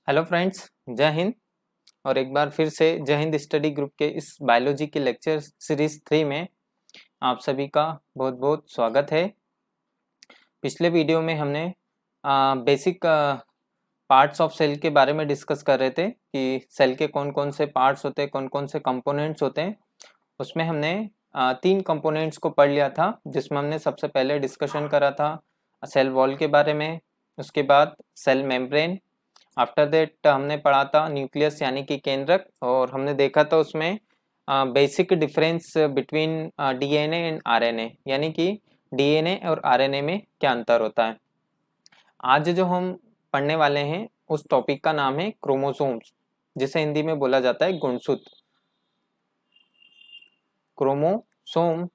Hello friends, जय हिंद। और एक बार फिर से जय हिंद स्टडी ग्रुप के इस बायोलॉजी के लेक्चर सीरीज 3 में आप सभी का बहुत बहुत स्वागत है। पिछले वीडियो में हमने बेसिक पार्ट्स ऑफ सेल के बारे में डिस्कस कर रहे थे कि सेल के कौन कौन से पार्ट्स होते हैं, कौन कौन से कंपोनेंट्स होते हैं। उसमें हमने 3 कंपोनेंट्स को पढ़ लिया था, जिसमें हमने सबसे पहले डिस्कशन करा था सेल वॉल के बारे में, उसके बाद सेल मेम्ब्रेन, आफ्टर दैट हमने पढ़ा था न्यूक्लियस यानी कि केंद्रक, और हमने देखा था उसमें basic difference between DNA and RNA, यानी कि डीएनए और आरएनए में क्या अंतर होता है। आज जो हम पढ़ने वाले हैं उस टॉपिक का नाम है क्रोमोसोम्स, जिसे हिंदी में बोला जाता है गुणसूत्र। क्रोमोसोम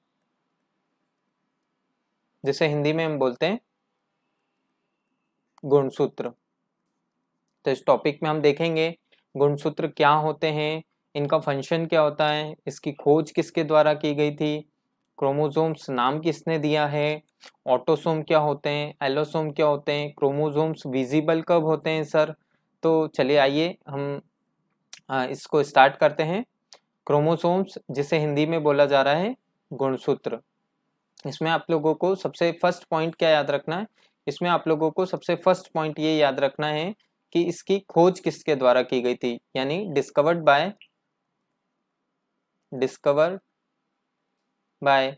जिसे हिंदी में हम बोलते हैं गुणसूत्र। तो इस टॉपिक में हम देखेंगे गुणसूत्र क्या होते हैं, इनका फंक्शन क्या होता है, इसकी खोज किसके द्वारा की गई थी, क्रोमोसोम्स नाम किसने दिया है, ऑटोसोम क्या होते हैं, एलोसोम क्या होते हैं, क्रोमोसोम्स विजिबल कब होते हैं सर। तो चलिए आइए हम इसको स्टार्ट करते हैं। क्रोमोसोम्स जिसे हिंदी में बोला जा रहा है गुणसूत्र। इसमें आप लोगों को सबसे फर्स्ट पॉइंट क्या याद रखना है, इसमें आप लोगों को सबसे फर्स्ट पॉइंट ये याद रखना है कि इसकी खोज किसके द्वारा की गई थी, यानी डिस्कवर्ड बाय।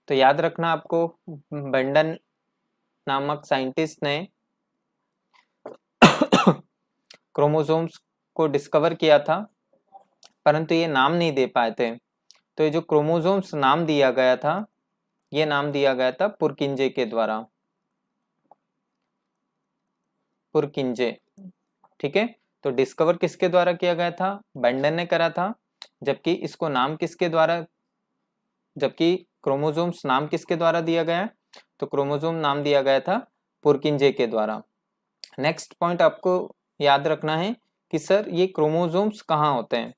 तो याद रखना आपको, बेंडन नामक साइंटिस्ट ने क्रोमोसोम्स को डिस्कवर किया था, परंतु ये नाम नहीं दे पाए थे। तो ये जो क्रोमोसोम्स नाम दिया गया था, ये नाम दिया गया था पुरकिंजे के द्वारा, पुरकिंजे। ठीक है, तो डिस्कवर किसके द्वारा किया गया था, बेंडन ने करा था। जबकि इसको नाम किसके द्वारा, जबकि क्रोमोसोम्स नाम किसके द्वारा दिया गया, तो क्रोमोसोम नाम दिया गया था पुरकिंजे के द्वारा। नेक्स्ट पॉइंट आपको याद रखना है कि सर ये क्रोमोसोम्स कहाँ होते हैं।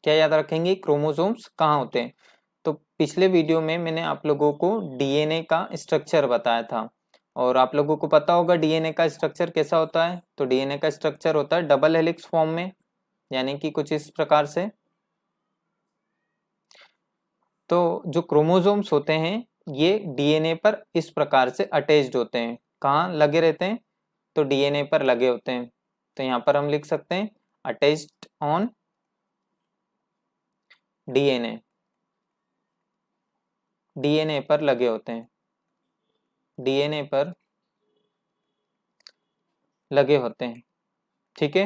क्या याद रखेंगे, क्रोमोसोम्स कहाँ होते हैं। तो पिछले वीडियो में मैंने आप लोगों को डीएनए का स्ट्रक्चर बताया था, और आप लोगों को पता होगा डीएनए का स्ट्रक्चर कैसा होता है। तो डीएनए का स्ट्रक्चर होता है डबल हेलिक्स फॉर्म में, यानी कि कुछ इस प्रकार से। तो जो क्रोमोसोम्स होते हैं ये डीएनए पर इस प्रकार से अटैच्ड होते हैं। कहाँ लगे रहते हैं, तो डीएनए पर लगे होते हैं। तो यहाँ पर हम लिख सकते हैं अटैच्ड ऑन डीएनए, डीएनए पर लगे होते हैं, डीएनए पर लगे होते हैं। ठीक है,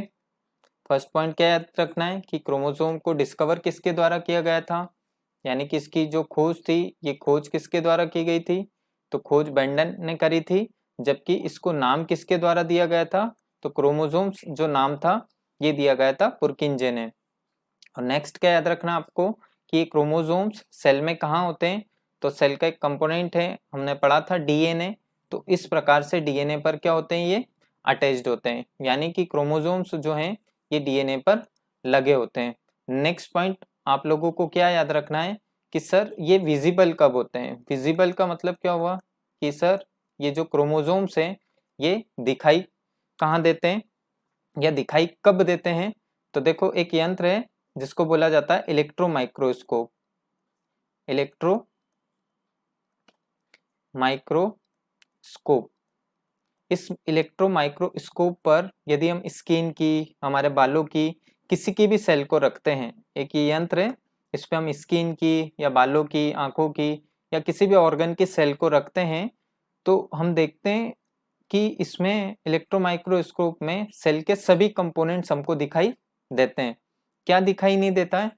फर्स्ट पॉइंट क्या याद रखना है कि क्रोमोसोम को डिस्कवर किसके द्वारा किया गया था, यानी कि इसकी जो खोज थी ये खोज किसके द्वारा की गई थी, तो खोज बेंडन ने करी थी। जबकि इसको नाम किसके द्वारा दिया गया था, तो क्रोमोसोम्स जो नाम था ये दिया गया था पुरकिंजे ने। और नेक्स्ट क्या याद रखना आपको कि ये क्रोमोसोम्स सेल में कहाँ होते हैं, तो सेल का एक कंपोनेंट है, हमने पढ़ा था डीएनए। तो इस प्रकार से डीएनए पर क्या होते हैं, ये अटैच्ड होते हैं, यानी कि क्रोमोसोम्स जो हैं ये डीएनए पर लगे होते हैं। नेक्स्ट पॉइंट आप लोगों को क्या याद रखना है कि सर ये विजिबल कब होते हैं। विजिबल का मतलब क्या हुआ कि सर ये जो क्रोमोसोम्स हैं ये दिखाई कहाँ देते हैं या दिखाई कब देते हैं। तो देखो एक यंत्र है जिसको बोला जाता है इलेक्ट्रो माइक्रोस्कोप, इलेक्ट्रो माइक्रोस्कोप। इस इलेक्ट्रो माइक्रोस्कोप पर यदि हम स्किन की, हमारे बालों की, किसी की भी सेल को रखते हैं, एक ये यंत्र है, इस पे हम स्किन की या बालों की, आंखों की या किसी भी ऑर्गन की सेल को रखते हैं, तो हम देखते हैं कि इसमें इलेक्ट्रो माइक्रोस्कोप में सेल के सभी कंपोनेंट्स हमको दिखाई देते हैं। क्या दिखाई नहीं देता है,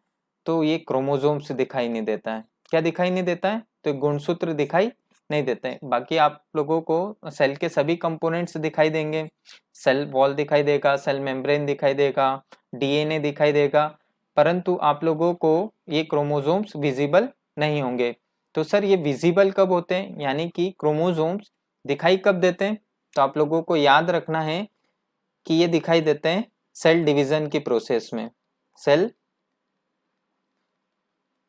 तो ये क्रोमोसोम्स दिखाई नहीं देता है। क्या दिखाई नहीं देता है, तो गुणसूत्र दिखाई नहीं देते हैं। बाकी आप लोगों को सेल के सभी कंपोनेंट्स दिखाई देंगे, सेल वॉल दिखाई देगा, सेल मेम्ब्रेन दिखाई देगा, डीएनए दिखाई देगा, परंतु आप लोगों को ये क्रोमोसोम्स विजिबल नहीं होंगे। तो सर ये विजिबल कब होते हैं, यानी कि क्रोमोसोम्स दिखाई कब देते हैं, तो आप लोगों को याद रखना है कि ये दिखाई देते हैं सेल डिवीजन की प्रोसेस में, सेल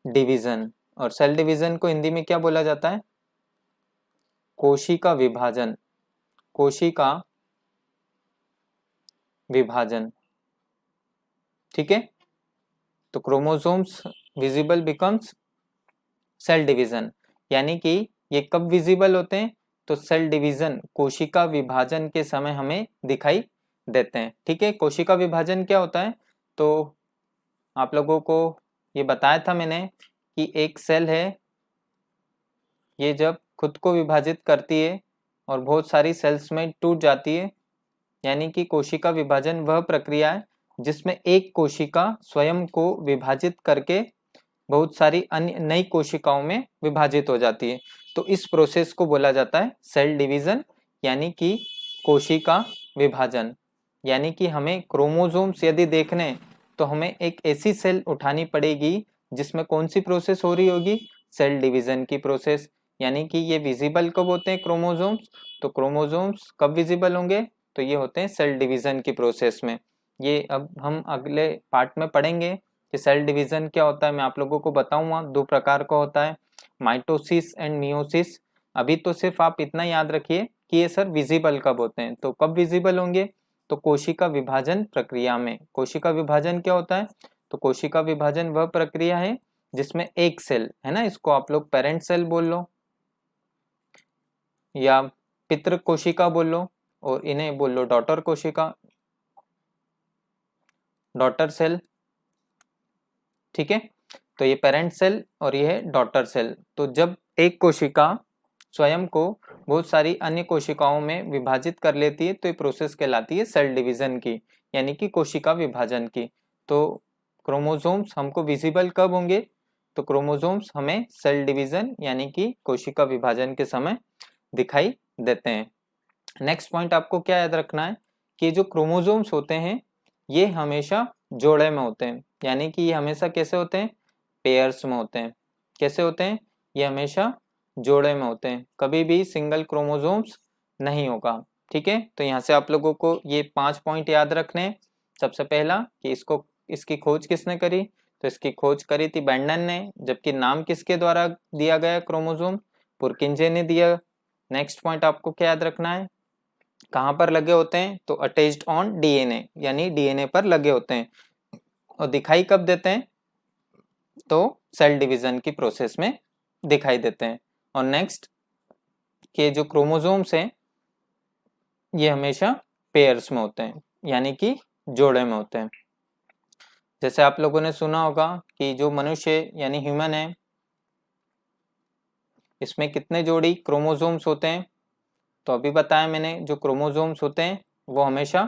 डिवीजन। और सेल डिवीजन को हिंदी में क्या बोला जाता है, कोशिका विभाजन, कोशिका विभाजन, ठीक है। तो chromosomes visible becomes cell division, यानी कि ये कब विजिबल होते हैं, तो सेल डिवीजन कोशिका विभाजन के समय हमें दिखाई देते हैं, ठीक है। कोशिका विभाजन क्या होता है, तो आप लोगों को ये बताया था मैंने कि एक सेल है, ये जब खुद को विभाजित करती है और बहुत सारी सेल्स में टूट जाती है, यानी कि कोशिका विभाजन वह प्रक्रिया है जिसमें एक कोशिका स्वयं को विभाजित करके बहुत सारी अन्य नई कोशिकाओं में विभाजित हो जाती है। तो इस प्रोसेस को बोला जाता है सेल डिवीजन, यानी कि कोशिका विभाजन। यानी कि हमें क्रोमोसोम्स यदि देखने तो हमें एक ऐसी सेल उठानी पड़ेगी जिसमें कौन सी प्रोसेस हो रही होगी, सेल डिवीजन की प्रोसेस। यानी कि ये विजिबल कब होते हैं क्रोमोसोम्स, तो क्रोमोसोम्स कब विजिबल होंगे, तो ये होते हैं सेल डिवीजन की प्रोसेस में। ये अब हम अगले पार्ट में पढ़ेंगे कि सेल डिवीजन क्या होता है, मैं आप लोगों को बताऊंगा। दो प्रकार का होता है, माइटोसिस एंड मियोसिस। अभी तो सिर्फ आप इतना याद रखिए कि ये सर विजिबल कब होते हैं, तो कब विजिबल होंगे, तो कोशिका विभाजन प्रक्रिया में। कोशिका विभाजन क्या होता है, तो कोशिका विभाजन वह प्रक्रिया है जिसमें एक सेल है ना, इसको आप लोग पेरेंट सेल बोल लो या पितृ कोशिका बोल लो, और इन्हें बोल लो डॉटर कोशिका, डॉटर सेल, ठीक है। तो ये पेरेंट सेल और ये है डॉटर सेल। तो जब एक कोशिका स्वयं को बहुत सारी अन्य कोशिकाओं में विभाजित कर लेती है तो ये प्रोसेस कहलाती है सेल डिवीजन की, यानी कि कोशिका विभाजन की। तो क्रोमोसोम्स हमको विजिबल कब होंगे, तो क्रोमोसोम्स हमें सेल डिवीजन यानी कि कोशिका विभाजन के समय दिखाई देते हैं। नेक्स्ट पॉइंट आपको क्या याद रखना है कि जो क्रोमोसोम्स होते हैं ये हमेशा जोड़े में होते हैं, यानी कि ये हमेशा कैसे होते हैं, पेयर्स में होते हैं। कैसे होते हैं, ये हमेशा जोड़े में होते हैं, कभी भी सिंगल क्रोमोसोम्स नहीं होगा, ठीक है। तो यहाँ से आप लोगों को ये 5 पॉइंट याद रखने हैं। सबसे पहला कि इसकी खोज किसने करी, तो इसकी खोज करी थी बेंडन ने, जबकि नाम किसके द्वारा दिया गया क्रोमोसोम, पुरकिंजे ने दिया। नेक्स्ट पॉइंट आपको क्या याद रखना है, कहाँ पर लगे होते हैं, तो अटैच्ड ऑन डीएनए, यानी डीएनए पर लगे होते हैं, और दिखाई कब देते हैं, तो सेल डिवीजन की प्रोसेस में दिखाई देते हैं। और नेक्स्ट के जो क्रोमोसोम्स हैं ये हमेशा पेयर्स में होते हैं, यानी कि जोड़े में होते हैं। जैसे आप लोगों ने सुना होगा कि जो मनुष्य यानी ह्यूमन है, इसमें कितने जोड़ी क्रोमोसोम्स होते हैं, तो अभी बताया मैंने जो क्रोमोसोम्स होते हैं वो हमेशा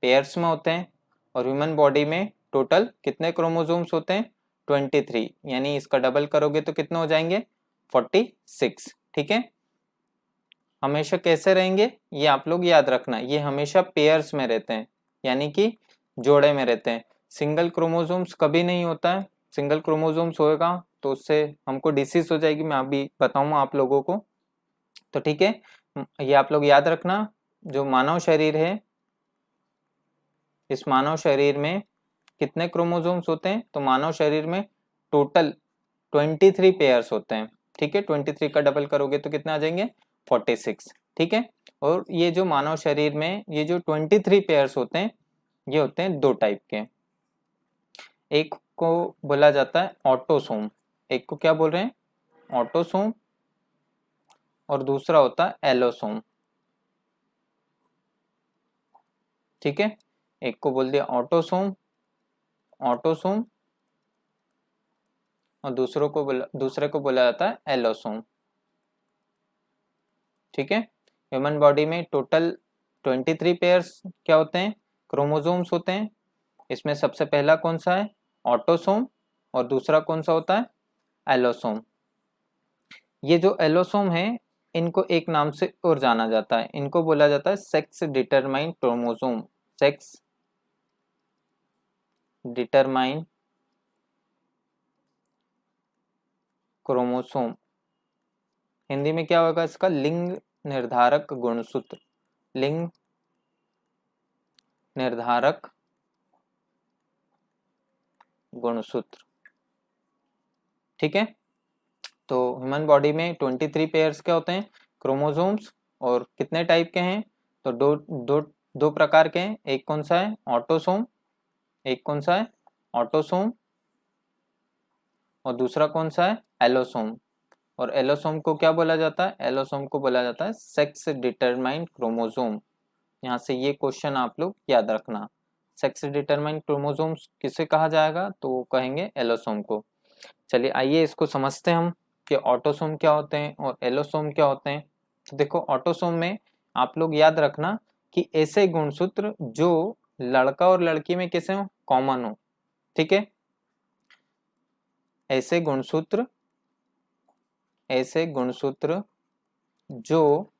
पेयर्स में होते हैं। और ह्यूमन बॉडी में टोटल कितने क्रोमोसोम्स होते हैं, 23, यानी इसका डबल करोगे तो कितने हो जाएंगे, 46, ठीक है। हमेशा कैसे रहेंगे ये आप लोग याद रखना, ये हमेशा पेयर्स में रहते हैं, यानी कि जोड़े में रहते हैं। सिंगल क्रोमोसोम्स कभी नहीं होता है, सिंगल क्रोमोसोम्स होएगा तो उससे हमको डिसीज हो जाएगी, मैं अभी बताऊंगा आप लोगों को, तो ठीक है। ये आप लोग याद रखना। जो मानव शरीर है, इस मानव शरीर में कितने क्रोमोसोम्स होते हैं, तो मानव शरीर में टोटल 23 पेयर्स होते हैं, ठीक है। 23 का डबल करोगे तो कितने आ जाएंगे, 46, ठीक है। और ये जो मानव शरीर में ये जो 23 पेयर्स होते हैं ये होते हैं दो टाइप के। एक को बोला जाता है ऑटोसोम, एक को क्या बोल रहे हैं, ऑटोसोम, और दूसरा होता है एलोसोम, ठीक है। एक को बोल दिया ऑटोसोम, ऑटोसोम, और दूसरे को बोला जाता है एलोसोम, ठीक है। ह्यूमन बॉडी में टोटल 23 पेयर्स क्या होते हैं, क्रोमोसोम्स होते हैं। इसमें सबसे पहला कौन सा है, ऑटोसोम, और दूसरा कौन सा होता है, एलोसोम। ये जो एलोसोम है इनको एक नाम से और जाना जाता है, इनको बोला जाता है sex determine chromosome, sex determine chromosome. Hindi में क्या होगा इसका, लिंग निर्धारक गुणसूत्र, लिंग निर्धारक गुणसूत्र, ठीक है। तो ह्यूमन बॉडी में 23 पेयर्स क्या होते हैं, क्रोमोसोम्स, और कितने टाइप के हैं, तो दो दो दो प्रकार के हैं, एक कौन सा है ऑटोसोम, एक कौन सा है ऑटोसोम और दूसरा कौन सा है एलोसोम। और एलोसोम को क्या बोला जाता है, एलोसोम को बोला जाता है सेक्स डिटरमाइंड क्रोमोसोम। यहाँ से ये क्वेश्चन आप लोग याद रखना, सेक्स डिटरमाइंड क्रोमोसोम्स किसे कहा जाएगा, तो वो कहेंगे एलोसोम को। चलिए आइए इसको समझते हैं हम कि ऑटोसोम क्या होते हैं और एलोसोम क्या होते हैं। तो देखो ऑटोसोम में आप लोग याद रखना कि ऐसे गुणसूत्र जो लड़का और लड़की में कैसे हो, कॉमन हो, ठीक है। ऐसे गुणसूत्र जो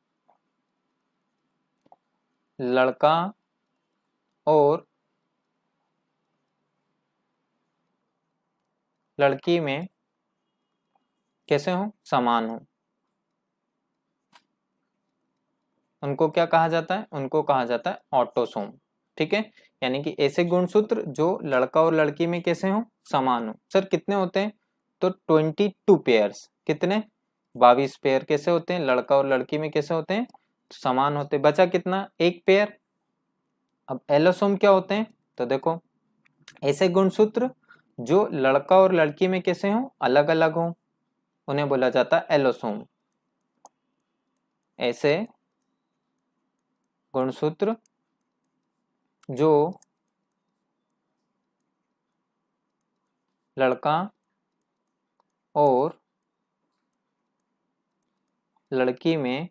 लड़का और लड़की में कैसे हो, समान हो, उनको क्या कहा जाता है, उनको कहा जाता है ऑटोसोम, ठीक है। यानी कि ऐसे गुणसूत्र जो लड़का और लड़की में कैसे हो, समान हो। सर कितने होते हैं, तो 22 पेयर्स, कितने 22 पेयर कैसे होते हैं, लड़का और लड़की में कैसे होते हैं, समान होते हैं। बचा कितना, एक पेयर। अब एलोसोम क्या होते हैं, तो देखो ऐसे गुणसूत्र जो लड़का और लड़की में कैसे हो, अलग अलग हो, उन्हें बोला जाता है एलोसोम। ऐसे गुणसूत्र जो लड़का और लड़की में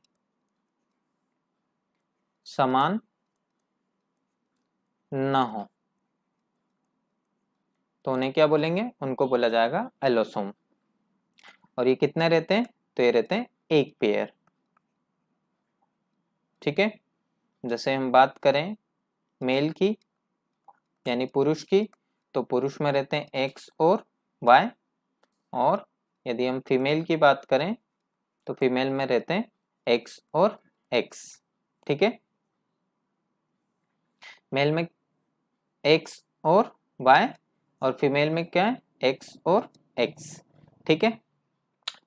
समान न हो तो उन्हें क्या बोलेंगे, उनको बोला जाएगा एलोसोम। और ये कितने रहते हैं, तो ये रहते हैं एक पेयर, ठीक है। जैसे हम बात करें मेल की यानी पुरुष की, तो पुरुष में रहते हैं एक्स और वाई। और यदि हम फीमेल की बात करें तो फीमेल में रहते हैं एक्स और एक्स, ठीक है। मेल में एक्स और वाई और फीमेल में क्या है, एक्स और एक्स, ठीक है।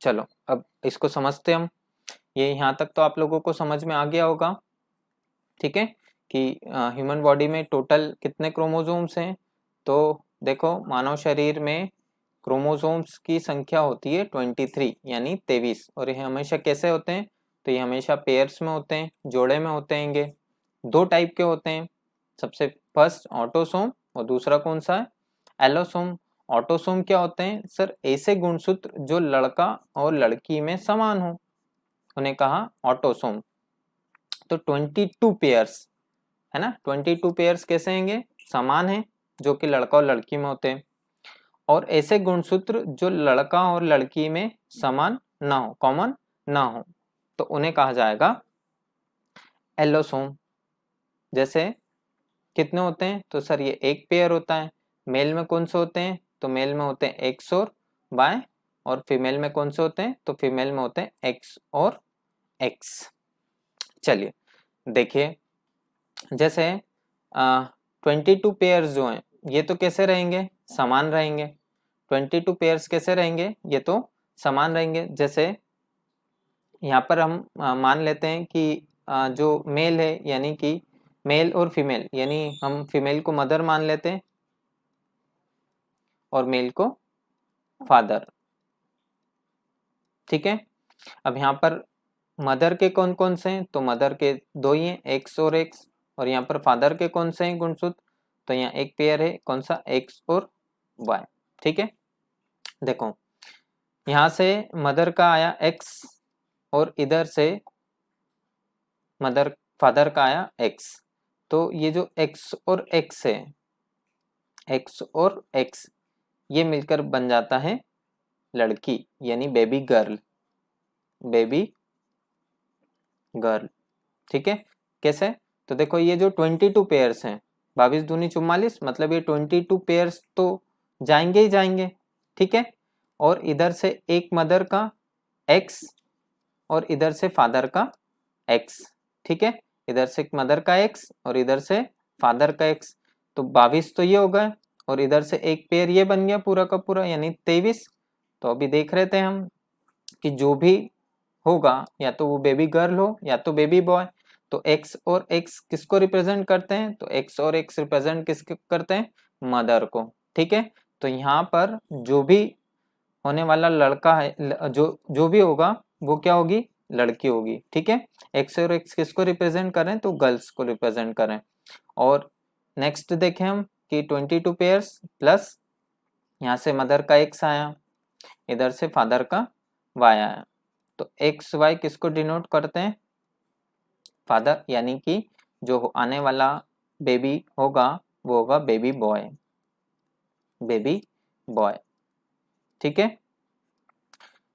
चलो अब इसको समझते हम। ये यहाँ तक तो आप लोगों को समझ में आ गया होगा, ठीक है, कि ह्यूमन बॉडी में टोटल कितने क्रोमोसोम्स हैं। तो देखो मानव शरीर में क्रोमोसोम्स की संख्या होती है 23 यानी 23। और ये हमेशा कैसे होते हैं, तो ये हमेशा पेयर्स में होते हैं, जोड़े में होते हैं। दो टाइप के होते हैं, सबसे फर्स्ट ऑटोसोम और दूसरा कौन सा है, एलोसोम। ऑटोसोम क्या होते हैं, सर ऐसे गुणसूत्र जो लड़का और लड़की में समान हो, उन्हें कहा ऑटोसोम। तो 22 पेयर्स है ना, 22 पेयर्स कैसे होंगे, समान है, जो कि लड़का और लड़की में होते हैं। और ऐसे गुणसूत्र जो लड़का और लड़की में समान ना हो, कॉमन ना हो, तो उन्हें कहा जाएगा एलोसोम। जैसे कितने होते हैं, तो सर ये एक पेयर होता है। मेल में कौन से होते हैं, तो मेल में होते हैं एक्स और वाई। और फीमेल में कौन से होते हैं, तो फीमेल में होते हैं एक्स और एक्स। चलिए देखिए, जैसे 22 पेयर्स जो हैं ये तो कैसे रहेंगे, समान रहेंगे। 22 पेयर्स कैसे रहेंगे, ये तो समान रहेंगे। जैसे यहाँ पर हम मान लेते हैं कि जो मेल है यानी कि मेल और फीमेल, यानी हम फीमेल को मदर मान लेते हैं और मेल को फादर, ठीक है। अब यहाँ पर मदर के कौन कौन से हैं, तो मदर के दो ही हैं, एक्स और एक्स। और यहाँ पर फादर के कौन से हैं गुणसूत्र, तो यहाँ एक पेयर है, कौन सा, एक्स और वाई, ठीक है। देखो यहाँ से मदर का आया एक्स और इधर से मदर फादर का आया एक्स। तो ये जो एक्स और एक्स है, एक्स और एक्स, ये मिलकर बन जाता है लड़की यानी बेबी गर्ल, बेबी गर्ल, ठीक है। कैसे, तो देखो ये जो 22 पेयर्स हैं, 22 दूनी 44, मतलब ये 22 पेयर्स तो जाएंगे ही जाएंगे, ठीक है। और इधर से एक मदर का एक्स और इधर से फादर का एक्स, ठीक है। इधर से एक मदर का एक्स और इधर से फादर का एक्स, तो 22 तो ये हो गए। और इधर से एक पेयर ये बन गया पूरा का पूरा यानी 23। तो अभी देख रहे थे हम कि जो भी होगा या तो वो बेबी गर्ल हो या तो बेबी बॉय। तो x और x किसको रिप्रेजेंट करते हैं? तो x और x रिप्रेजेंट किसको करते हैं? मदर को। ठीक है, तो यहाँ पर जो भी होने वाला लड़का है, जो भी होगा वो क्या होगी? लड़की होगी। ठीक है, x और x किसको रिप्रेजेंट कर रहे हैं? तो गर्ल्स को रिप्रेजेंट कर रहे हैं। और नेक्स्ट देखें हम कि 22 पेयर्स प्लस यहाँ से मदर का x आया, इधर से फादर का y आया, तो एक्स वाई किसको डिनोट करते हैं? फादर, यानी कि जो आने वाला बेबी होगा वो होगा बेबी बॉय, बेबी बॉय। ठीक है,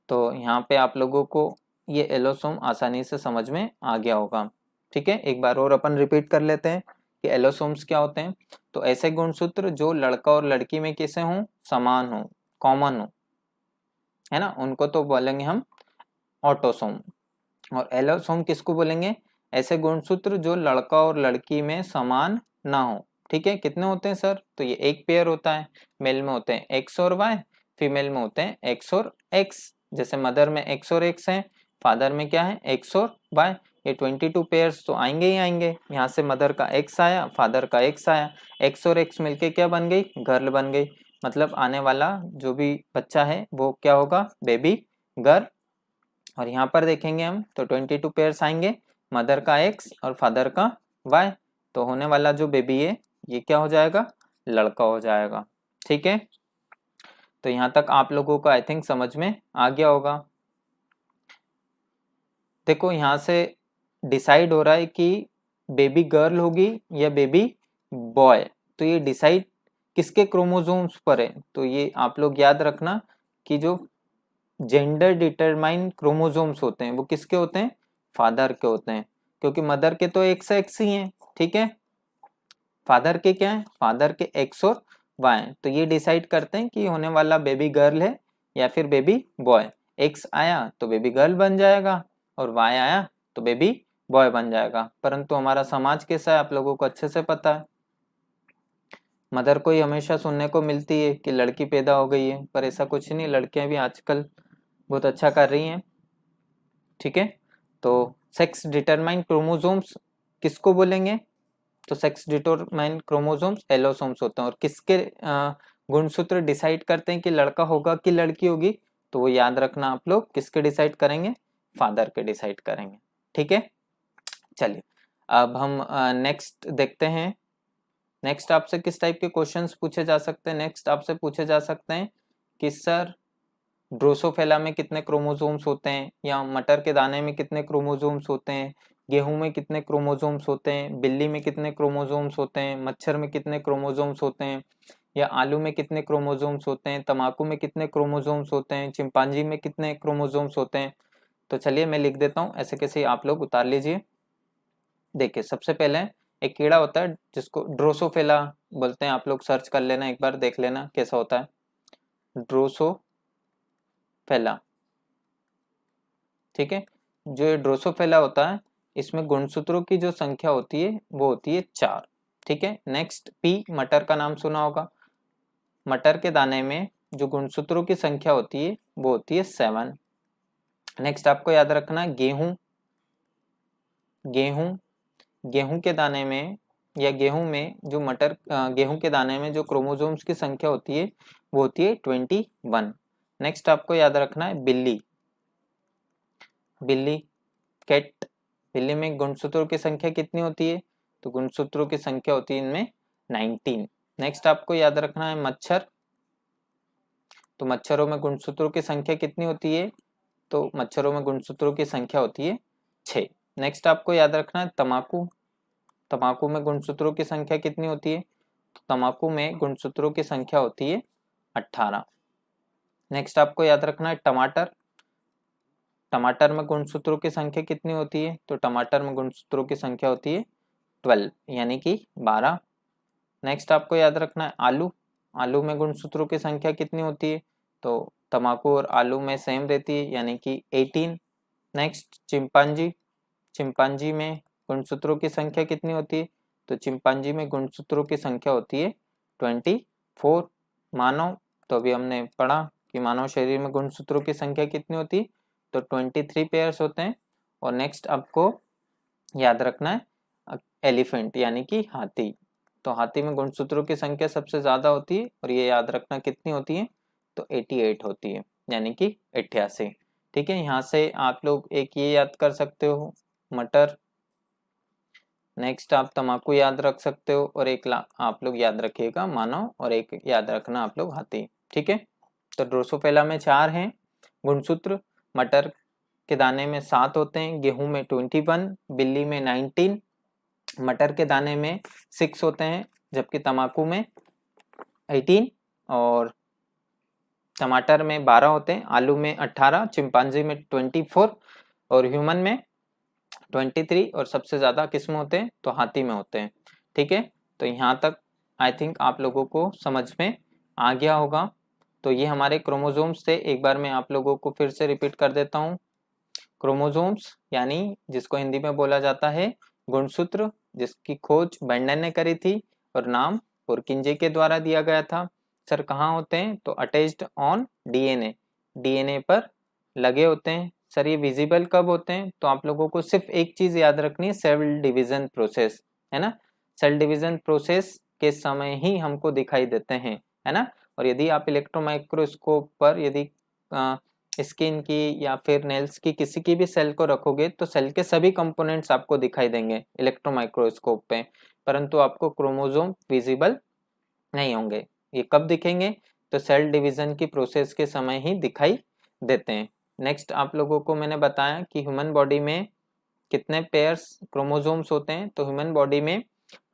तो यहाँ पे आप लोगों को ये एलोसोम आसानी से समझ में आ गया होगा। ठीक है, एक बार और अपन रिपीट कर लेते हैं कि एलोसोम्स क्या होते हैं। तो ऐसे गुणसूत्र जो लड़का और लड़की में कैसे हों? समान हो, कॉमन हो, है ना, उनको तो बोलेंगे हम ऑटोसोम। और एलोसोम किसको बोलेंगे? ऐसे गुणसूत्र जो लड़का और लड़की में समान ना हो। ठीक है, कितने होते हैं सर? तो ये एक पेयर होता है, मेल में होते हैं एक्स और वाई, फीमेल में होते हैं एक्स और एक्स। जैसे मदर में एक्स और एक्स है, फादर में क्या है? एक्स और वाई। ये 22 पेयर्स तो आएंगे ही आएंगे। यहाँ से मदर का एक्स आया, फादर का एक्स आया, एक्स और एक्स मिलके क्या बन गई? गर्ल बन गई। मतलब आने वाला जो भी बच्चा है वो क्या होगा? Baby girl. और यहाँ पर देखेंगे हम तो 22 पेयर्स आएंगे, मदर का एक्स और फादर का वाई, तो होने वाला जो बेबी है ये क्या हो जाएगा? लड़का हो जाएगा। ठीक है, तो यहाँ तक आप लोगों को आई थिंक समझ में आ गया होगा। देखो यहाँ से डिसाइड हो रहा है कि बेबी गर्ल होगी या बेबी बॉय, तो ये डिसाइड किसके क्रोमोसोम्स पर है? तो ये आप लोग याद रखना कि जो जेंडर डिटरमाइन क्रोमोसोम्स होते हैं वो किसके होते हैं? फादर के होते हैं, क्योंकि मदर के तो एक्स एक्स ही हैं। ठीक है, फादर के क्या है? फादर के एक्स और वाई, तो ये डिसाइड करते हैं कि होने वाला बेबी गर्ल है या फिर बेबी बॉय। एक्स आया तो बेबी गर्ल बन जाएगा और वाई आया तो बेबी बॉय बन जाएगा। परंतु हमारा समाज कैसा है आप लोगों को अच्छे से पता है, मदर को ही हमेशा सुनने को मिलती है कि लड़की पैदा हो गई है, पर ऐसा कुछ नहीं, लड़कियां भी आजकल बहुत अच्छा कर रही हैं। ठीक है, तो सेक्स डिटरमाइन क्रोमोसोम्स किसको बोलेंगे? तो सेक्स डिटरमाइन क्रोमोसोम्स एलोसोम्स होते हैं। और किसके गुणसूत्र डिसाइड करते हैं कि लड़का होगा कि लड़की होगी? तो वो याद रखना आप लोग, किसके डिसाइड करेंगे? फादर के डिसाइड करेंगे। ठीक है, चलिए अब हम नेक्स्ट देखते हैं। नेक्स्ट आपसे किस टाइप के क्वेश्चंस पूछे जा सकते हैं? नेक्स्ट आपसे पूछे जा सकते हैं कि सर ड्रोसोफिला में कितने क्रोमोसोम्स होते हैं, या मटर के दाने में कितने क्रोमोसोम्स होते हैं, गेहूं में कितने क्रोमोसोम्स होते हैं, बिल्ली में कितने क्रोमोसोम्स होते हैं, मच्छर में कितने क्रोमोसोम्स होते हैं, या आलू में कितने क्रोमोसोम्स होते हैं, तम्बाकू में कितने क्रोमोसोम्स होते हैं, चिंपांजी में कितने क्रोमोसोम्स होते हैं। तो चलिए मैं लिख देता हूँ, ऐसे कैसे आप लोग उतार लीजिए। देखिए सबसे पहले एक कीड़ा होता है जिसको ड्रोसोफिला बोलते हैं, आप लोग सर्च कर लेना, एक बार देख लेना कैसा होता है ड्रोसोफिला। ठीक है, जो ये ड्रोसोफिला होता है इसमें गुणसूत्रों की जो संख्या होती है वो होती है 4। ठीक है, नेक्स्ट पी, मटर का नाम सुना होगा। मटर के दाने में जो गुणसूत्रों की संख्या होती है वो होती है 7। नेक्स्ट आपको याद रखना है गेहूं, गेहूं गेहूं के दाने में या गेहूं में जो गेहूं के दाने में जो क्रोमोसोम्स की संख्या होती है वो होती है 21। नेक्स्ट आपको याद रखना है बिल्ली, बिल्ली कैट, बिल्ली में गुणसूत्रों की संख्या कितनी होती है? तो गुणसूत्रों की संख्या होती है इनमें 19। नेक्स्ट आपको याद रखना है मच्छर, तो मच्छरों में गुणसूत्रों की संख्या कितनी होती है? तो मच्छरों में गुणसूत्रों की संख्या होती है 6। नेक्स्ट आपको याद रखना है तम्बाकू, तम्बाकू में गुणसूत्रों की संख्या कितनी होती है? तो तम्बाकू में गुणसूत्रों की संख्या होती है 18। नेक्स्ट आपको याद रखना है टमाटर, टमाटर में गुणसूत्रों की संख्या कितनी होती है? तो टमाटर में गुणसूत्रों की संख्या होती है 12, यानी कि 12। नेक्स्ट आपको याद रखना है आलू, आलू में गुणसूत्रों की संख्या कितनी होती है? तो तम्बाकू और आलू में सेम रहती है, यानी कि 18। नेक्स्ट चिंपांजी, चिंपांजी में गुणसूत्रों की संख्या कितनी होती है? तो चिंपांजी में गुणसूत्रों की संख्या होती है 24। मानव, तो अभी हमने पढ़ा कि मानव शरीर में गुणसूत्रों की संख्या कितनी होती है? तो 23 पेयर्स होते हैं। और नेक्स्ट आपको याद रखना है एलिफेंट यानी कि हाथी। तो हाथी में गुणसूत्रों की संख्या सबसे ज्यादा होती है और ये याद रखना कितनी होती है, तो 88 होती है, यानी कि 88। ठीक है, यहाँ से आप लोग एक ये याद कर सकते हो मटर, नेक्स्ट आप तम्बाकू याद रख सकते हो, और एक आप लोग याद रखिएगा मानव, और एक याद रखना आप लोग हाथी। ठीक है, तो ड्रोसोफिला में 4 हैं गुणसूत्र, मटर के दाने में 7 होते हैं, गेहूं में 21, बिल्ली में 19, मटर के दाने में 6 होते हैं, जबकि तम्बाकू में 18, और टमाटर में 12 होते हैं, आलू में 18, चिंपांजी में 24, और ह्यूमन में 23, और सबसे ज्यादा किस्म होते हैं तो हाथी में होते हैं। ठीक है, तो यहाँ तक आई थिंक आप लोगों को समझ में आ गया होगा। तो ये हमारे क्रोमोसोम्स थे, एक बार मैं आप लोगों को फिर से रिपीट कर देता हूँ। क्रोमोसोम्स यानी जिसको हिंदी में बोला जाता है गुणसूत्र, जिसकी खोज बेंडन ने करी थी और नाम पुरकिंजे के द्वारा दिया गया था। सर कहाँ होते हैं, तो अटैच्ड ऑन डीएनए, डीएनए पर लगे होते हैं। सर ये विजिबल कब होते हैं, तो आप लोगों को सिर्फ एक चीज याद रखनी है, सेल डिवीजन प्रोसेस, है ना। सेल डिवीजन प्रोसेस के समय ही हमको दिखाई देते हैं, है ना। और यदि आप इलेक्ट्रॉन माइक्रोस्कोप पर यदि स्किन की या फिर नेल्स की किसी की भी सेल को रखोगे तो सेल के सभी कंपोनेंट्स आपको दिखाई देंगे इलेक्ट्रॉन माइक्रोस्कोप पे, परंतु आपको क्रोमोसोम विजिबल नहीं होंगे। ये कब दिखेंगे, तो सेल डिवीजन की प्रोसेस के समय ही दिखाई देते हैं। नेक्स्ट आप लोगों को मैंने बताया कि ह्यूमन बॉडी में कितने पेयर्स क्रोमोसोम्स होते हैं, तो ह्यूमन बॉडी में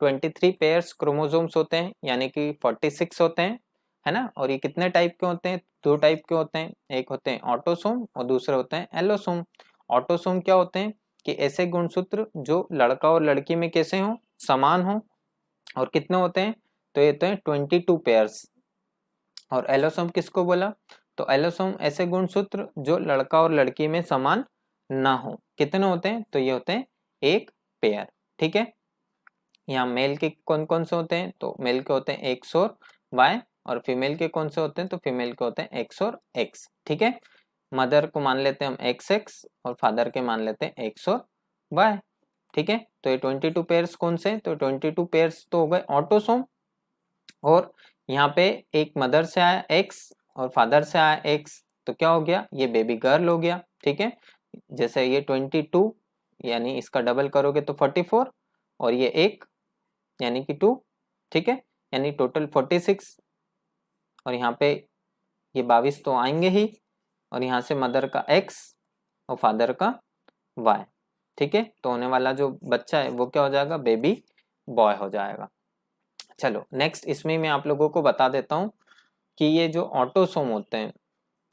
23 पेयर्स क्रोमोसोम्स होते हैं, यानी कि 46 होते हैं, है ना। और ये कितने टाइप के होते हैं, 2 टाइप के होते हैं, एक होते हैं ऑटोसोम और दूसरे होते हैं एलोसोम। ऑटोसोम क्या होते हैं, कि ऐसे गुणसूत्र जो लड़का और लड़की में कैसे हो, समान हो, और कितने होते हैं, तो ये होते हैं 22 पेयर्स। और एलोसोम किसको बोला, तो एलोसोम ऐसे गुणसूत्र जो लड़का और लड़की में समान ना हो, कितने होते हैं, तो ये होते हैं 1 पेयर। ठीक है, यहाँ मेल के कौन कौन से होते हैं, तो मेल के होते हैं एक्स और वाई, और फीमेल के कौन से होते हैं, तो फीमेल के होते हैं एक्स और एक्स। ठीक है, मदर को मान लेते हैं हम एक्स एक्स और फादर के मान लेते हैं एक्स और वाई। ठीक है, तो ये 22 पेयर्स कौन से, तो 22 पेयर्स तो हो गए ऑटोसोम, और यहाँ पे एक मदर से आया एक्स और फादर से आया एक्स, तो क्या हो गया, ये बेबी गर्ल हो गया। ठीक है, जैसे ये 22 यानी इसका डबल करोगे तो 44, और ये एक यानी कि 2। ठीक है, यानी टोटल 46, और यहाँ पे ये 22 तो आएंगे ही, और यहाँ से मदर का x और फादर का y। ठीक है, तो होने वाला जो बच्चा है वो क्या हो जाएगा, बेबी बॉय हो जाएगा। चलो नेक्स्ट, इसमें मैं आप लोगों को बता देता हूँ कि ये जो ऑटोसोम होते हैं,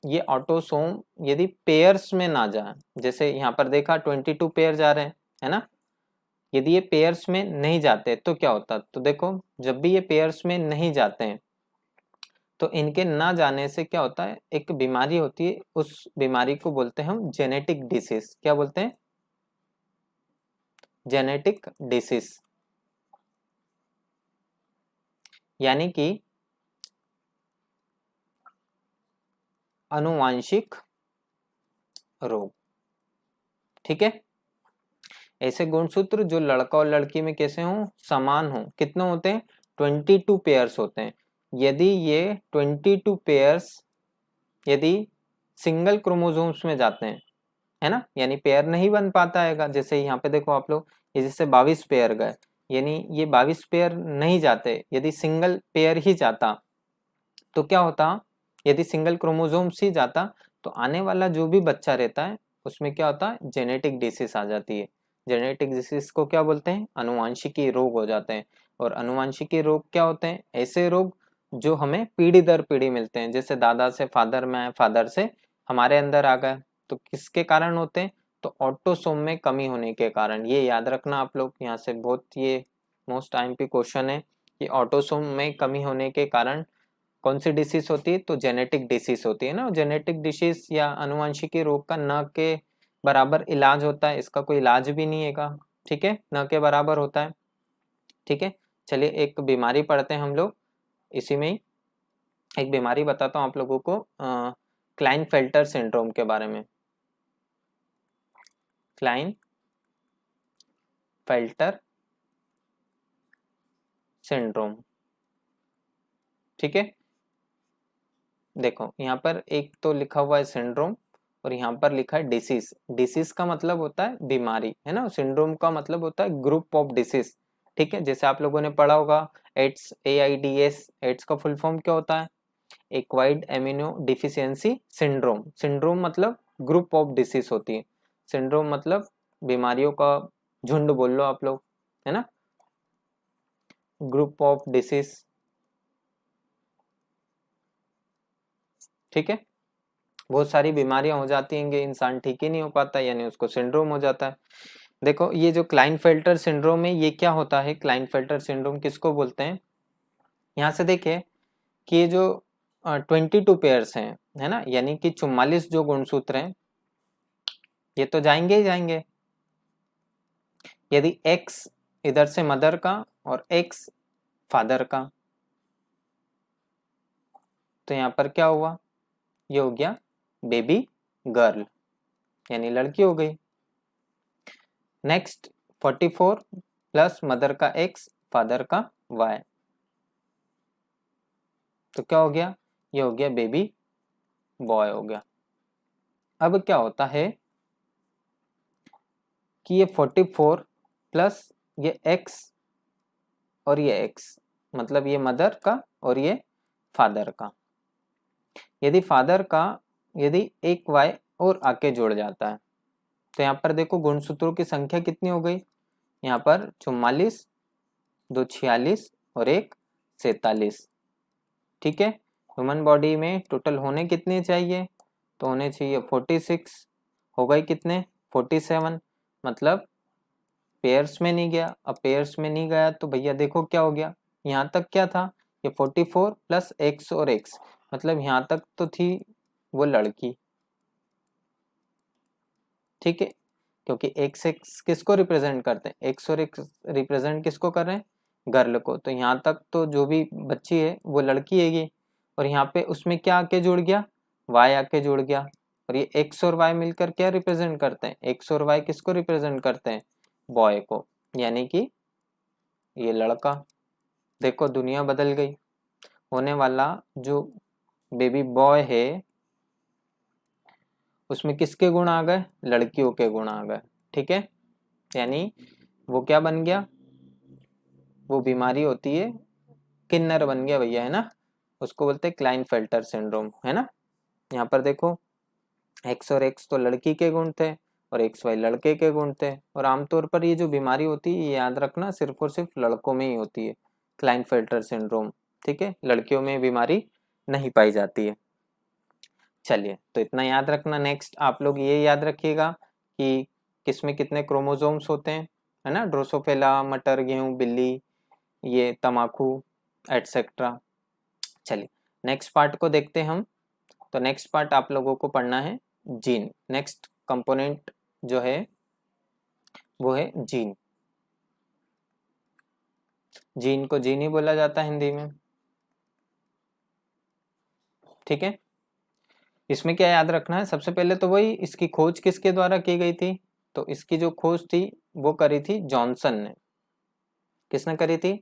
ये ऑटोसोम यदि पेयर्स में ना जाए, जैसे यहाँ पर देखा 22 पेयर जा रहे हैं, है ना, यदि ये पेयर्स में नहीं जाते तो क्या होता, तो देखो जब भी ये पेयर्स में नहीं जाते हैं तो इनके ना जाने से क्या होता है, एक बीमारी होती है, उस बीमारी को बोलते हैं हम जेनेटिक डिसीज। क्या बोलते हैं, जेनेटिक डिसीज, यानी कि आनुवांशिक रोग। ठीक है, ऐसे गुणसूत्र जो लड़का और लड़की में कैसे हों, समान हो, कितने होते हैं, 22 पेयर्स होते हैं। यदि ये 22 पेयर्स यदि सिंगल क्रोमोसोम्स में जाते हैं, है ना, यानी पेयर नहीं बन पाता है, जैसे यहाँ पे देखो आप लोग, ये जैसे 22 पेयर गए, यानी ये 22 पेयर नहीं जाते, यदि सिंगल पेयर ही जाता तो क्या होता, यदि सिंगल क्रोमोसोम्स ही जाता तो आने वाला जो भी बच्चा रहता है उसमें क्या होता है, जेनेटिक डिसीज आ जाती है। जेनेटिक डिसीज को क्या बोलते हैं, अनुवांशिकी रोग हो जाते हैं। और अनुवांशिकी रोग क्या होते हैं, ऐसे रोग जो हमें पीढ़ी दर पीढ़ी मिलते हैं, जैसे दादा से फादर में, फादर से हमारे अंदर आ गए, तो किसके कारण होते हैं, तो ऑटोसोम में कमी होने के कारण। ये याद रखना आप लोग, यहाँ से बहुत ये मोस्ट टाइम पे क्वेश्चन है कि ऑटोसोम में कमी होने के कारण कौन सी डिसीज होती है, तो जेनेटिक डिसीज होती है ना। जेनेटिक डिसीज या अनुवांशिकी रोग का न के बराबर इलाज होता है, इसका कोई इलाज भी नहीं है। ठीक है, न के बराबर होता है। ठीक है, चलिए एक बीमारी पढ़ते हैं हम लोग, इसी में ही एक बीमारी बताता हूँ आप लोगों को, क्लाइनफेल्टर सिंड्रोम के बारे में। Kline Klinefelter syndrome. ठीक है, देखो यहाँ पर एक तो लिखा हुआ है सिंड्रोम और यहाँ पर लिखा है डिसीज। डिसीज का मतलब होता है बीमारी, है ना। सिंड्रोम का मतलब होता है ग्रुप ऑफ डिसीज। ठीक है, जैसे आप लोगों ने पढ़ा होगा एड्स, AIDS। एड्स का फुल फॉर्म क्या होता है? Acquired amino deficiency syndrome. Syndrome मतलब ग्रुप ऑफ डिसीज होती है। सिंड्रोम मतलब बीमारियों का झुंड बोल लो आप लोग, है ना, ग्रुप ऑफ डिसीज। ठीक है, बहुत सारी बीमारियां हो जाती हैं, इंसान ठीक ही नहीं हो पाता, यानी उसको सिंड्रोम हो जाता है। देखो ये जो क्लाइनफेल्टर सिंड्रोम है ये क्या होता है? क्लाइनफेल्टर सिंड्रोम किसको बोलते हैं? यहाँ से देखिए कि ये जो 22 पेयर्स हैं, है ना, यानी कि 44 जो गुणसूत्र हैं ये तो जाएंगे ही जाएंगे। यदि X इधर से मदर का और X फादर का, तो यहाँ पर क्या हुआ? ये हो गया बेबी गर्ल, यानी लड़की हो गई। नेक्स्ट 44 प्लस मदर का X फादर का Y, तो क्या हो गया? ये हो गया बेबी बॉय हो गया। अब क्या होता है कि ये 44 प्लस ये X और ये X, मतलब ये मदर का और ये फादर का, यदि फादर का यदि एक Y और आके जुड़ जाता है तो यहाँ पर देखो गुणसूत्रों की संख्या कितनी हो गई? यहाँ पर 44, 2 46 और 1 47। ठीक है, ह्यूमन बॉडी में टोटल होने कितने चाहिए? तो होने चाहिए 46, हो गए कितने? 47, मतलब पेयर्स में नहीं गया। अब पेयर्स में नहीं गया तो भैया देखो क्या हो गया, यहाँ तक क्या था? ये 44 प्लस X और X, मतलब यहाँ तक तो थी वो लड़की। ठीक है, क्योंकि X X किसको रिप्रेजेंट करते हैं? X और X रिप्रेजेंट किसको कर रहे हैं? गर्ल को। तो यहाँ तक तो जो भी बच्ची है वो लड़की है ये, और यहाँ पे उसमें क्या आके जुड़ गया? Y आके जुड़ गया। और ये X और Y मिलकर क्या रिप्रेजेंट करते हैं? X और Y किसको रिप्रेजेंट करते हैं? बॉय को, यानी कि ये लड़का। देखो दुनिया बदल गई। होने वाला जो बेबी बॉय है उसमें किसके गुण आ गए? लड़कियों के गुण आ गए। ठीक है, यानी वो क्या बन गया? वो बीमारी होती है, किन्नर बन गया भैया, है ना, उसको बोलते हैं क्लाइनफेल्टर सिंड्रोम, है ना। यहाँ पर देखो X और X तो लड़की के गुण थे और XY लड़के के गुण थे, और आमतौर पर ये जो बीमारी होती है ये याद रखना सिर्फ और सिर्फ लड़कों में ही होती है, क्लाइनफेल्टर सिंड्रोम। ठीक है, लड़कियों में बीमारी नहीं पाई जाती है। चलिए, तो इतना याद रखना। नेक्स्ट आप लोग ये याद रखिएगा कि किसमें कितने क्रोमोसोम्स होते हैं, है ना, ड्रोसोफिला, मटर, गेहूं, बिल्ली, ये तमाकू, एटसेट्रा। चलिए नेक्स्ट पार्ट को देखते हैं हम। तो नेक्स्ट पार्ट आप लोगों को पढ़ना है जीन। नेक्स्ट कंपोनेंट जो है वो है जीन। जीन को जीन ही बोला जाता है हिंदी में। ठीक है, इसमें क्या याद रखना है? सबसे पहले तो वही, इसकी खोज किसके द्वारा की गई थी? तो इसकी जो खोज थी वो करी थी जॉनसन ने। किसने करी थी?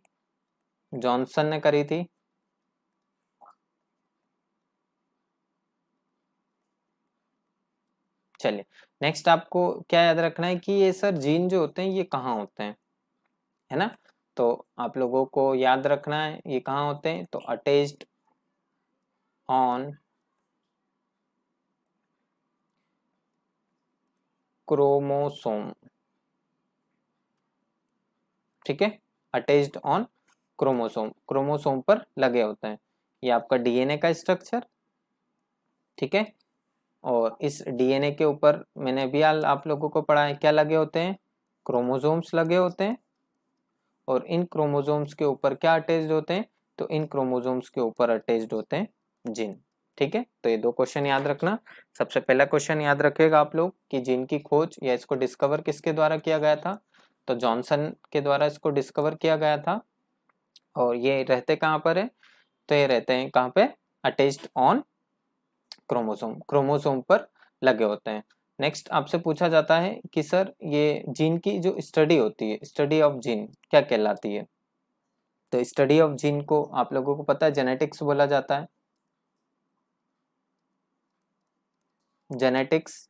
जॉनसन ने करी थी। चलिए नेक्स्ट आपको क्या याद रखना है कि ये सर जीन जो होते हैं ये कहाँ होते हैं, है ना। तो आप लोगों को याद रखना है ये कहाँ होते हैं। तो अटैच्ड ऑन क्रोमोसोम। ठीक है, अटैच्ड ऑन क्रोमोसोम, क्रोमोसोम पर लगे होते हैं। ये आपका डीएनए का स्ट्रक्चर। ठीक है, और इस डीएनए के ऊपर मैंने अभी आप लोगों को पढ़ा है क्या लगे होते हैं? क्रोमोसोम्स लगे होते हैं। और इन क्रोमोसोम्स के ऊपर क्या अटैच्ड होते हैं? तो इन क्रोमोसोम्स के ऊपर अटैच्ड होते हैं जीन। ठीक है, तो ये दो क्वेश्चन याद रखना। सबसे पहला क्वेश्चन याद रखेगा आप लोग कि जीन की खोज या इसको डिस्कवर किसके द्वारा किया गया था? तो जॉनसन के द्वारा इसको डिस्कवर किया गया था। और ये रहते कहाँ पर है? तो ये रहते हैं कहाँ पे? अटैच्ड ऑन क्रोमोसोम, क्रोमोसोम पर लगे होते हैं। नेक्स्ट आपसे पूछा जाता है कि सर ये जीन की जो स्टडी होती है, स्टडी ऑफ जीन क्या कहलाती है? तो स्टडी ऑफ जीन को आप लोगों को पता है जेनेटिक्स बोला जाता है। जेनेटिक्स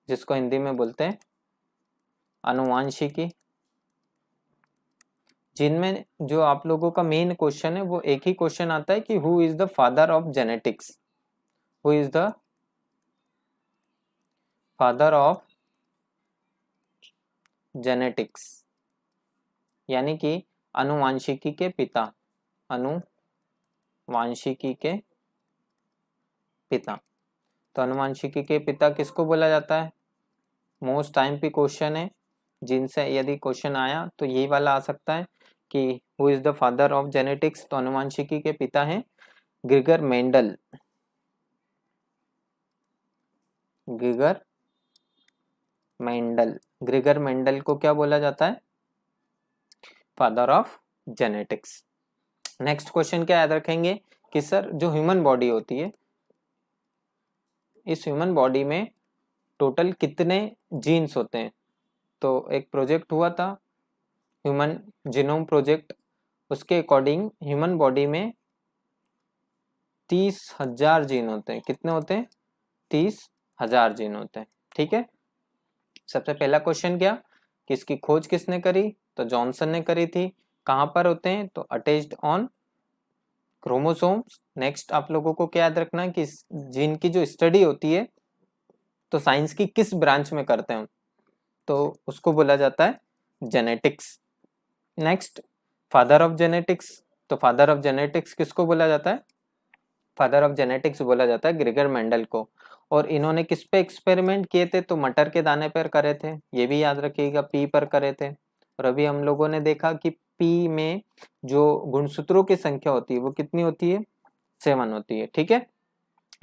जिसको हिंदी में बोलते हैं आनुवांशिकी। जिनमें जो आप लोगों का मेन क्वेश्चन है वो एक ही क्वेश्चन आता है कि who is the father of genetics, who is the father of genetics, यानी कि आनुवांशिकी के पिता, आनुवांशिकी के पिता। तो आनुवांशिकी के पिता किसको बोला जाता है? मोस्ट टाइम पे क्वेश्चन है, जिनसे यदि क्वेश्चन आया तो यही वाला आ सकता है कि who is the father of genetics. तो आनुवांशिकी के पिता हैं Gregor Mendel. Gregor Mendel, Gregor Mendel को क्या बोला जाता है? Father of genetics. Next question क्या याद रखेंगे कि सर जो ह्यूमन बॉडी होती है, इस ह्यूमन बॉडी में टोटल कितने जीन्स होते हैं? तो एक प्रोजेक्ट हुआ था ह्यूमन जीनोम प्रोजेक्ट, उसके अकॉर्डिंग ह्यूमन बॉडी में 30,000 जीन होते हैं। कितने होते हैं? 30,000 जीन होते हैं। ठीक है, सबसे पहला क्वेश्चन क्या कि इसकी खोज किसने करी? तो जॉनसन ने करी थी। कहाँ पर होते हैं? तो अटैच्ड ऑन क्रोमोसोम्स। नेक्स्ट आप लोगों को क्या याद रखना है कि जीन की जो स्टडी होती है तो साइंस की किस ब्रांच में करते हैं? तो उसको बोला जाता है genetics. Next father of genetics. तो फादर ऑफ जेनेटिक्स किसको बोला जाता है? फादर ऑफ जेनेटिक्स बोला जाता है ग्रेगर मेंडल को। और इन्होंने किस पे एक्सपेरिमेंट किए थे? तो मटर के दाने पर करे थे, ये भी याद रखिएगा, पी पर करे थे। और अभी हम लोगों ने देखा कि पी में जो गुणसूत्रों की संख्या होती है वो कितनी होती है? 7 होती है। ठीक है,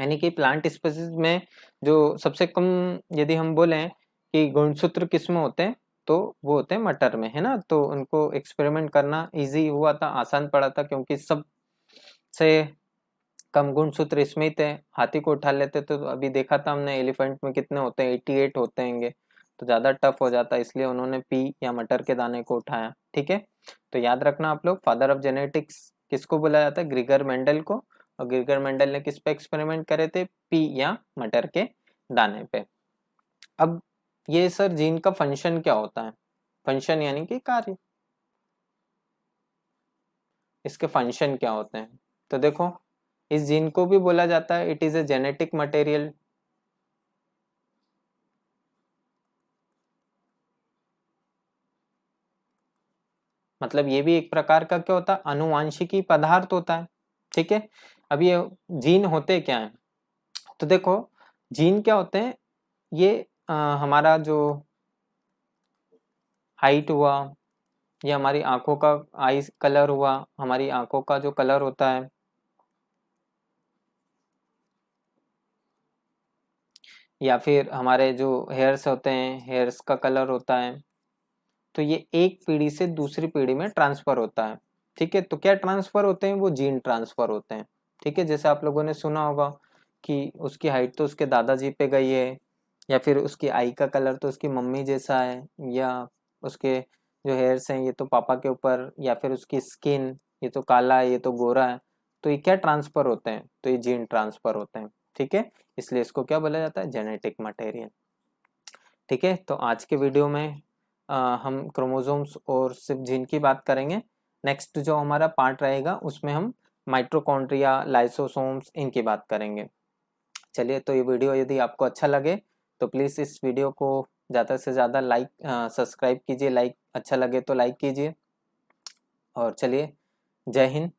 यानी कि प्लांट स्पीसीज में जो सबसे कम यदि हम बोलें कि गुणसूत्र किस में होते हैं तो वो होते हैं मटर में, है ना। तो उनको एक्सपेरिमेंट करना इजी हुआ था, आसान पड़ा था, क्योंकि सब से कम गुणसूत्र इसमें ही थे। हाथी को उठा लेते तो अभी देखा था हमने एलिफेंट में कितने होते हैं, 88 होते हैं, तो ज़्यादा टफ हो जाता है, इसलिए उन्होंने पी या मटर के दाने को उठाया। ठीक है, तो याद रखना आप लोग, फादर ऑफ जेनेटिक्स किसको बोला जाता है? ग्रेगर मेंडल को। और ग्रेगर मेंडल ने किस पे एक्सपेरिमेंट करे थे? पी या मटर के दाने पे। अब ये सर जीन का फंक्शन क्या होता है? फंक्शन यानी कि कार्य, इसके फंक्शन क्या होते हैं? तो देखो, इस जीन को भी बोला जाता है it is a genetic material. मतलब ये भी एक प्रकार का क्या होता है? अनुवांशिकी पदार्थ होता है। ठीक है, अब ये जीन होते क्या हैं? तो देखो, जीन क्या होते हैं? ये हमारा जो हाइट हुआ, ये हमारी आंखों का आई कलर हुआ, हमारी आंखों का जो कलर होता है, या फिर हमारे जो हेयर्स होते हैं, हेयर्स का कलर होता है, तो ये एक पीढ़ी से दूसरी पीढ़ी में ट्रांसफर होता है। ठीक है, तो क्या ट्रांसफर होते हैं? वो जीन ट्रांसफर होते हैं। ठीक है, जैसे आप लोगों ने सुना होगा कि उसकी हाइट तो उसके दादाजी पे गई है, या फिर उसकी आई का कलर तो उसकी मम्मी जैसा है, या उसके जो हेयर्स हैं ये तो पापा के ऊपर, या फिर उसकी स्किन ये तो काला है ये तो गोरा है। तो ये क्या ट्रांसफर होते हैं? तो ये जीन ट्रांसफर होते हैं। ठीक है, इसलिए इसको क्या बोला जाता है? Genetic material. ठीक है, तो आज के वीडियो में हम क्रोमोसोम्स और सिर्फ जीन की बात करेंगे। नेक्स्ट जो हमारा पार्ट रहेगा उसमें हम माइटोकॉन्ड्रिया, लाइसोसोम्स, इनकी बात करेंगे। चलिए, तो ये वीडियो यदि आपको अच्छा लगे तो प्लीज़ इस वीडियो को ज़्यादा से ज़्यादा लाइक सब्सक्राइब कीजिए, लाइक अच्छा लगे तो लाइक कीजिए। और चलिए, जय हिंद,